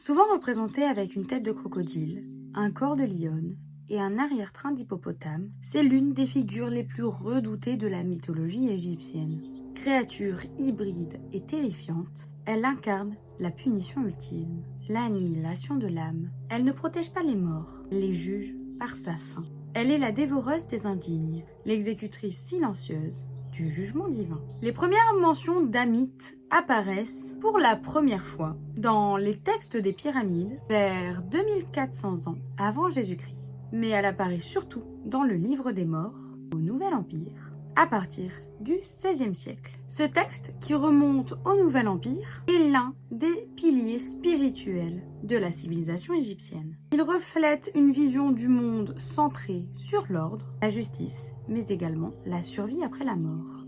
Souvent représenté avec une tête de crocodile, un corps de lionne et un arrière-train d'hippopotame, c'est l'une des figures les plus redoutées de la mythologie égyptienne. Créature hybride et terrifiante, elle incarne la punition ultime, l'annihilation de l'âme. Elle ne protège pas les morts, les juge par sa faim. Elle est la dévoreuse des indignes, l'exécutrice silencieuse du jugement divin. Les premières mentions d'Amit apparaissent pour la première fois dans les textes des pyramides vers 2400 ans avant Jésus-Christ. Mais elle apparaît surtout dans le livre des morts au Nouvel Empire à partir du XVIe siècle. Ce texte, qui remonte au Nouvel Empire, est l'un des piliers spirituels de la civilisation égyptienne. Il reflète une vision du monde centrée sur l'ordre, la justice, mais également la survie après la mort.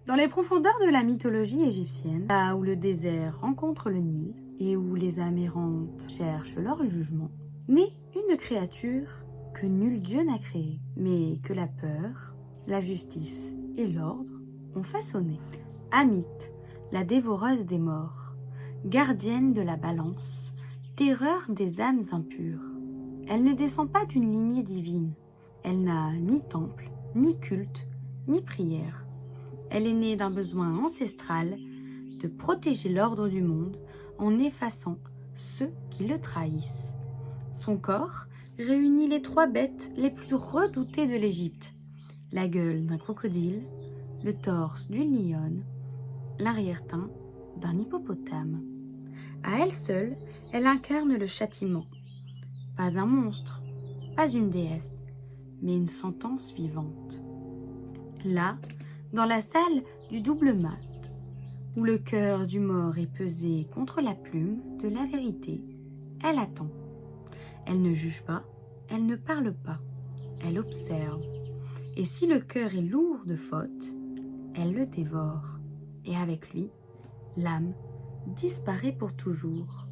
Dans les profondeurs de la mythologie égyptienne, là où le désert rencontre le Nil et où les âmes errantes cherchent leur jugement, naît une créature que nul dieu n'a créée, mais que la peur, la justice et l'ordre ont façonné. Amit, la dévoreuse des morts, gardienne de la balance, terreur des âmes impures. Elle ne descend pas d'une lignée divine. Elle n'a ni temple, ni culte, ni prière. Elle est née d'un besoin ancestral de protéger l'ordre du monde en effaçant ceux qui le trahissent. Son corps réunit les trois bêtes les plus redoutées de l'Égypte: la gueule d'un crocodile, le torse d'une lionne, l'arrière-train d'un hippopotame. À elle seule, elle incarne le châtiment. Pas un monstre, pas une déesse, mais une sentence vivante. Là, dans la salle du double mat, où le cœur du mort est pesé contre la plume de la vérité, elle attend. Elle ne juge pas, elle ne parle pas, elle observe. Et si le cœur est lourd de fautes, elle le dévore. Et avec lui, l'âme disparaît pour toujours.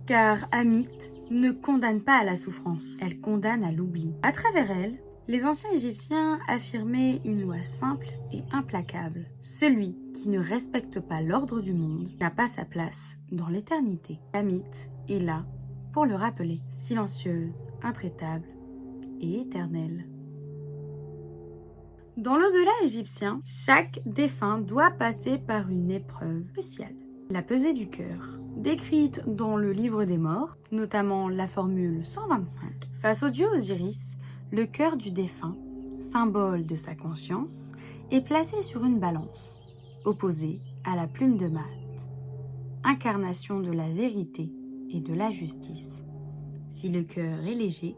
Car Amit ne condamne pas à la souffrance, elle condamne à l'oubli. À travers elle, les anciens Égyptiens affirmaient une loi simple et implacable. Celui qui ne respecte pas l'ordre du monde n'a pas sa place dans l'éternité. Amit est là pour le rappeler, silencieuse, intraitable et éternelle. Dans l'au-delà égyptien, chaque défunt doit passer par une épreuve cruciale, la pesée du cœur, décrite dans le livre des morts, notamment la formule 125. Face au dieu Osiris, le cœur du défunt, symbole de sa conscience, est placé sur une balance, opposée à la plume de mat, incarnation de la vérité et de la justice. Si le cœur est léger,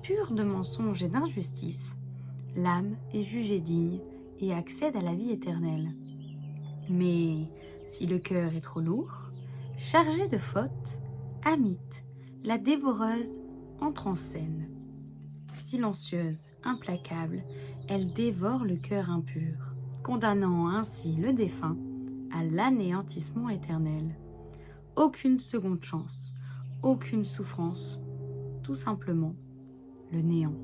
pur de mensonges et d'injustice, l'âme est jugée digne et accède à la vie éternelle. Mais si le cœur est trop lourd, chargé de fautes, Amit, la dévoreuse, entre en scène. Silencieuse, implacable, elle dévore le cœur impur, condamnant ainsi le défunt à l'anéantissement éternel. Aucune seconde chance, aucune souffrance, tout simplement le néant.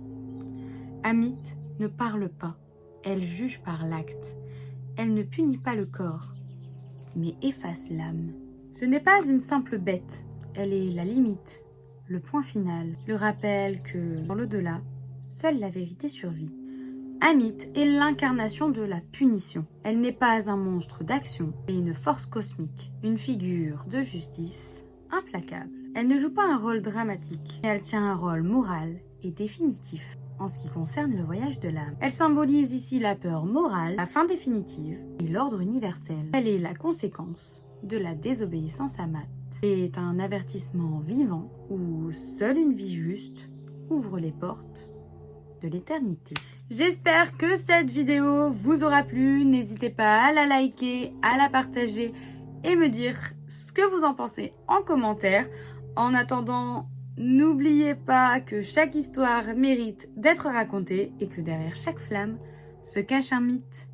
Amit ne parle pas, elle juge par l'acte. Elle ne punit pas le corps, mais efface l'âme. Ce n'est pas une simple bête, elle est la limite, le point final, le rappel que, dans l'au-delà, seule la vérité survit. Amit est l'incarnation de la punition. Elle n'est pas un monstre d'action, mais une force cosmique, une figure de justice implacable. Elle ne joue pas un rôle dramatique, mais elle tient un rôle moral et définitif en ce qui concerne le voyage de l'âme. Elle symbolise ici la peur morale, la fin définitive et l'ordre universel. Elle est la conséquence de la désobéissance à Mat. C'est un avertissement vivant où seule une vie juste ouvre les portes de l'éternité. J'espère que cette vidéo vous aura plu. N'hésitez pas à la liker, à la partager et me dire ce que vous en pensez en commentaire. En attendant, n'oubliez pas que chaque histoire mérite d'être racontée et que derrière chaque flamme se cache un mythe.